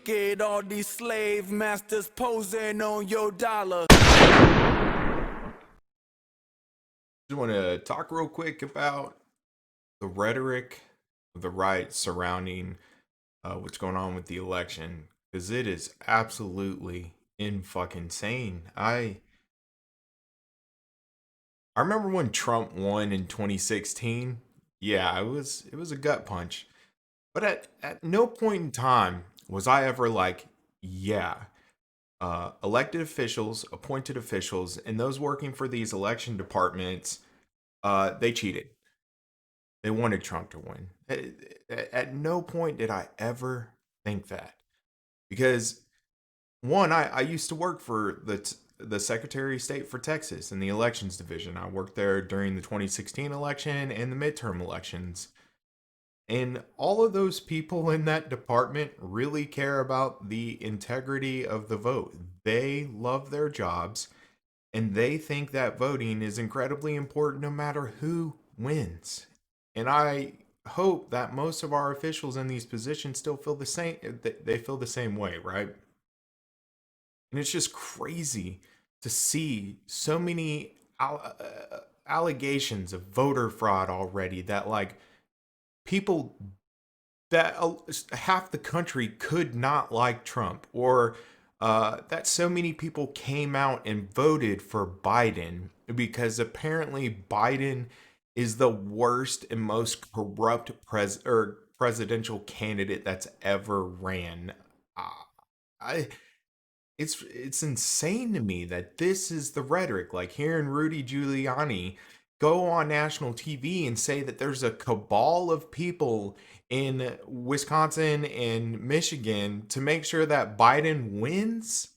Look at all these slave masters posing on your dollar. Just want to talk real quick about the rhetoric of the right surrounding what's going on with the election because it is absolutely in fucking insane. I remember when Trump won in 2016. Yeah, it was a gut punch. But at no point in time was I ever like, yeah, elected officials, appointed officials, and those working for these election departments, they cheated. They wanted Trump to win. At no point did I ever think that. Because one, I used to work for the Secretary of State for Texas in the elections division. I worked there during the 2016 election and the midterm elections. And all of those people in that department really care about the integrity of the vote. They love their jobs and they think that voting is incredibly important no matter who wins. And I hope that most of our officials in these positions still feel the same. They feel the same way, right? And it's just crazy to see so many allegations of voter fraud already that like people that half the country could not like Trump, or that so many people came out and voted for Biden because apparently Biden is the worst and most corrupt presidential candidate that's ever ran. Uh, I it's insane to me that this is the rhetoric. Like hearing Rudy Giuliani go on national TV and say that there's a cabal of people in Wisconsin and Michigan to make sure that Biden wins.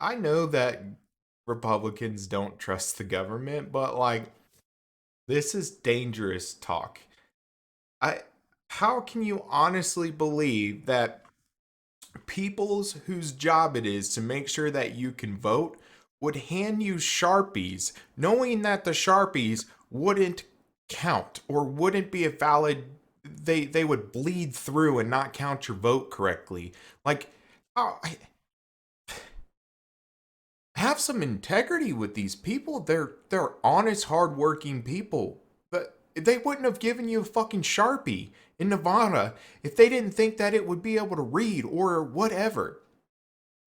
I know that Republicans don't trust the government, but like this is dangerous talk. I How can you honestly believe that peoples whose job it is to make sure that you can vote would hand you Sharpies, knowing that the Sharpies wouldn't count or wouldn't be a valid, they would bleed through and not count your vote correctly. Like, oh, have some integrity with these people. They're honest, hardworking people. But they wouldn't have given you a fucking Sharpie in Nevada if they didn't think that it would be able to read or whatever.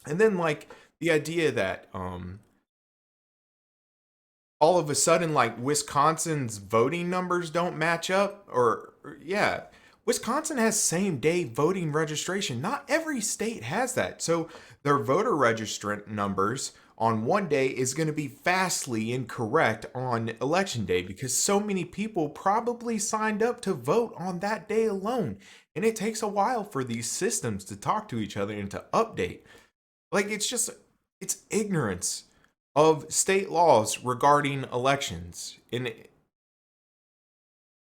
And then like the idea that all of a sudden like Wisconsin's voting numbers don't match up, or yeah, Wisconsin has same day voting registration. Not every state has that. So their voter registrant numbers on one day is going to be vastly incorrect on election day because so many people probably signed up to vote on that day alone. And it takes a while for these systems to talk to each other and to update. Like it's ignorance of state laws regarding elections. And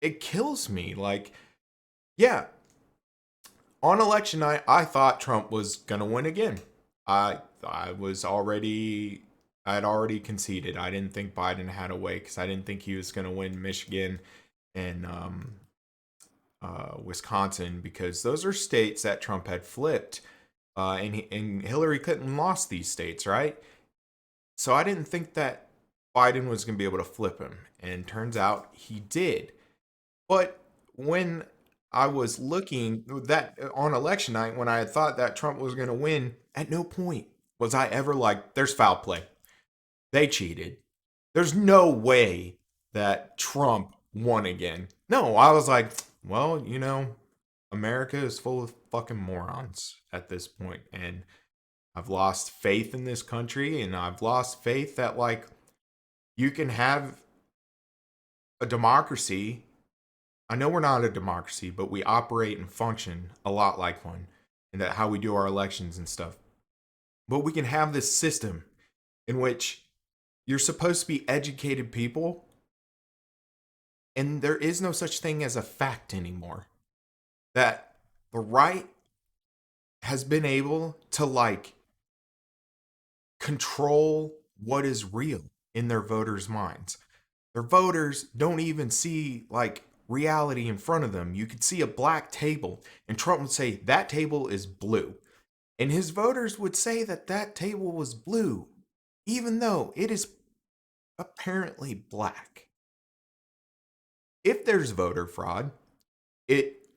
it kills me. Like, yeah, on election night, I thought Trump was gonna win again. I was already I had already conceded. I didn't think Biden had a way because I didn't think he was gonna win Michigan and Wisconsin because those are states that Trump had flipped, and Hillary Clinton lost these states, right? So I didn't think that Biden was going to be able to flip him, and turns out he did. But when I was looking that on election night, when I had thought that Trump was going to win, at no point was I ever like, "There's foul play. They cheated. There's no way that Trump won again." No, I was like, well, America is full of fucking morons at this point, and I've lost faith in this country, and I've lost faith that like you can have a democracy. I know we're not a democracy, but we operate and function a lot like one, and that how we do our elections and stuff. But we can have this system in which you're supposed to be educated people, and there is no such thing as a fact anymore. That the right has been able to like control what is real in their voters' minds. Their voters don't even see like reality in front of them. You could see a black table, and Trump would say, that table is blue. And his voters would say that that table was blue, even though it is apparently black. If there's voter fraud, it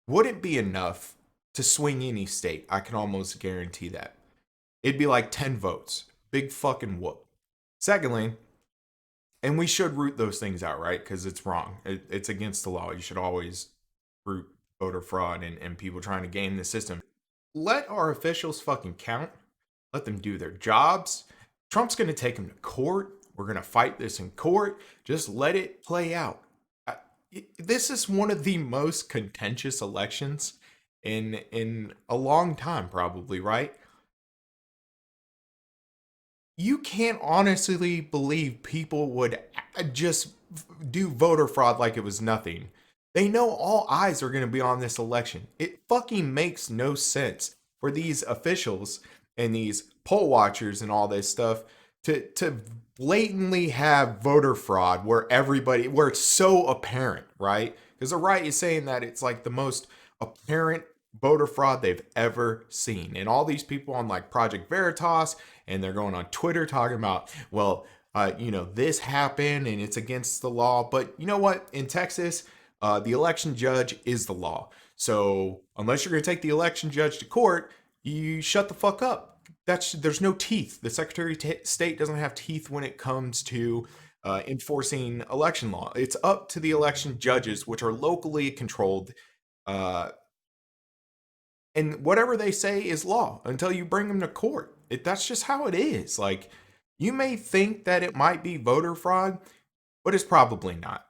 wouldn't be enough to swing any state. I can almost guarantee that. It'd be like 10 votes. Big fucking whoop. Secondly, and we should root those things out, right? Because it's wrong. It's against the law. You should always root voter fraud and people trying to game the system. Let our officials fucking count. Let them do their jobs. Trump's going to take them to court. We're going to fight this in court. Just let it play out. This is one of the most contentious elections in a long time, probably, right? You can't honestly believe people would just do voter fraud like it was nothing. They know all eyes are going to be on this election. It fucking makes no sense for these officials and these poll watchers and all this stuff to blatantly have voter fraud where it's so apparent, right? Because the right is saying that it's like the most apparent voter fraud they've ever seen. And all these people on like Project Veritas, and they're going on Twitter talking about, well, this happened and it's against the law. But you know what? In Texas, the election judge is the law. So unless you're going to take the election judge to court, you shut the fuck up. There's no teeth. The Secretary of State doesn't have teeth when it comes to enforcing election law. It's up to the election judges, which are locally controlled. And whatever they say is law until you bring them to court. That's just how it is. Like, you may think that it might be voter fraud, but it's probably not.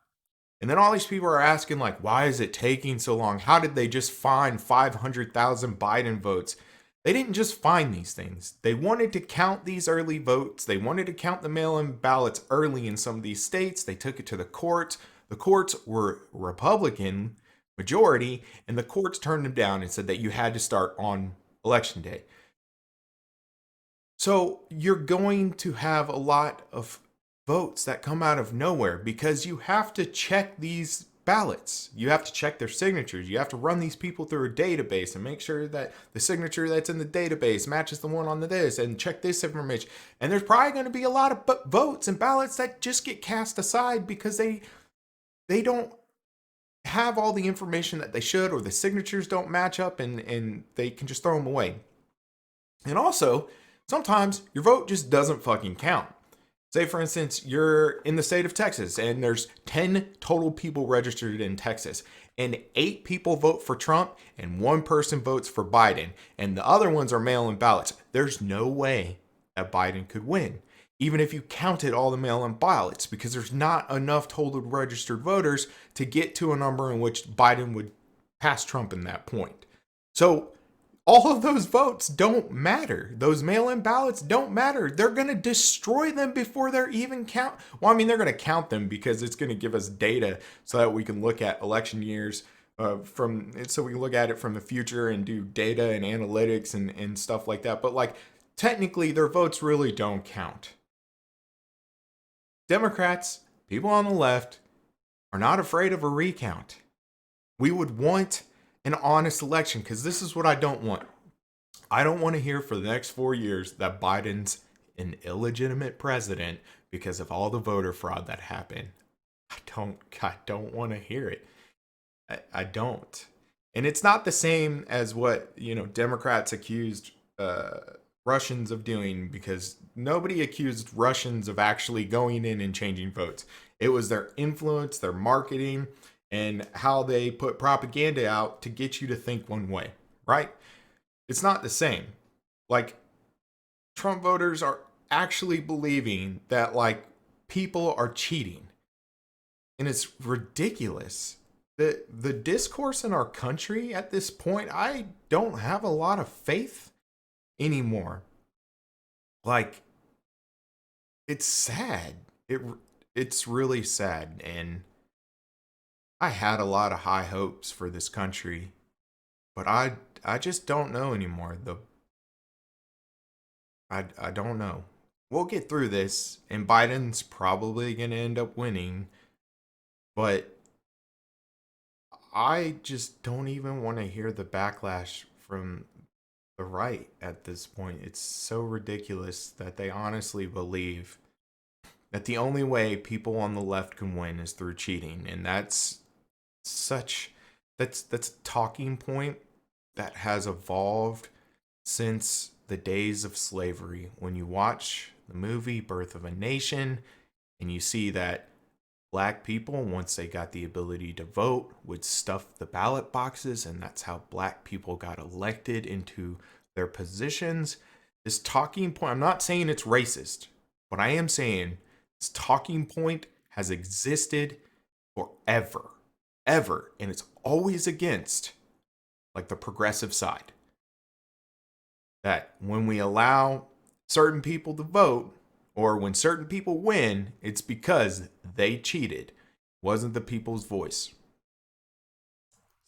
And then all these people are asking, like, why is it taking so long? How did they just find 500,000 Biden votes? They didn't just find these things. They wanted to count these early votes. They wanted to count the mail-in ballots early in some of these states. They took it to the courts. The courts were Republican majority, and the courts turned them down and said that you had to start on election day. So you're going to have a lot of votes that come out of nowhere because you have to check these ballots. You have to check their signatures. You have to run these people through a database and make sure that the signature that's in the database matches the one on the this, and check this information. And there's probably going to be a lot of votes and ballots that just get cast aside because they don't have all the information that they should, or the signatures don't match up, and they can just throw them away. And also, sometimes your vote just doesn't fucking count. Say, for instance, you're in the state of Texas and there's 10 total people registered in Texas, and 8 people vote for Trump and 1 person votes for Biden, and the other ones are mail-in ballots. There's no way that Biden could win, even if you counted all the mail-in ballots, because there's not enough total registered voters to get to a number in which Biden would pass Trump in that point. So all of those votes don't matter. Those mail-in ballots don't matter. They're going to destroy them before they're even count. Well, I mean, they're going to count them because it's going to give us data so that we can look at election years so we can look at it from the future and do data and analytics and stuff like that. But like, technically, their votes really don't count. Democrats, people on the left, are not afraid of a recount. We would want an honest election, because this is what I don't want. I don't want to hear for the next 4 years that Biden's an illegitimate president because of all the voter fraud that happened. I don't want to hear it. I don't. And it's not the same as what, Democrats accused Russians of doing, because nobody accused Russians of actually going in and changing votes. It was their influence, their marketing, and how they put propaganda out to get you to think one way, right? It's not the same. Like, Trump voters are actually believing that, like, people are cheating. And it's ridiculous. The discourse in our country at this point, I don't have a lot of faith anymore. Like, it's sad. It's really sad. And I had a lot of high hopes for this country, but I just don't know anymore. I don't know. We'll get through this, and Biden's probably going to end up winning, but I just don't even want to hear the backlash from the right at this point. It's so ridiculous that they honestly believe that the only way people on the left can win is through cheating, and such that's a talking point that has evolved since the days of slavery. When you watch the movie Birth of a Nation and you see that black people, once they got the ability to vote, would stuff the ballot boxes, and that's how black people got elected into their positions. This talking point, I'm not saying it's racist, but I am saying this talking point has existed forever, ever, and it's always against like the progressive side. That when we allow certain people to vote, or when certain people win, it's because they cheated. It wasn't the people's voice.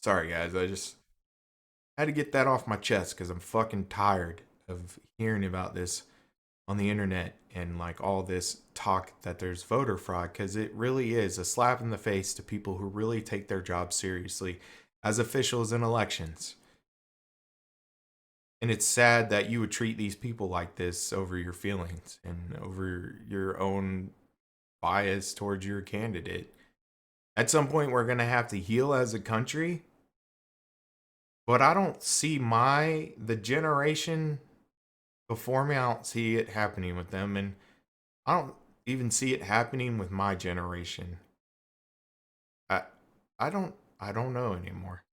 Sorry, guys. I just had to get that off my chest because I'm fucking tired of hearing about this on the internet and like all this talk that there's voter fraud, because it really is a slap in the face to people who really take their job seriously as officials in elections. And it's sad that you would treat these people like this over your feelings and over your own bias towards your candidate. At some point, we're going to have to heal as a country. But I don't see the generation before me, I don't see it happening with them. And I don't even see it happening with my generation. I, I don't know anymore.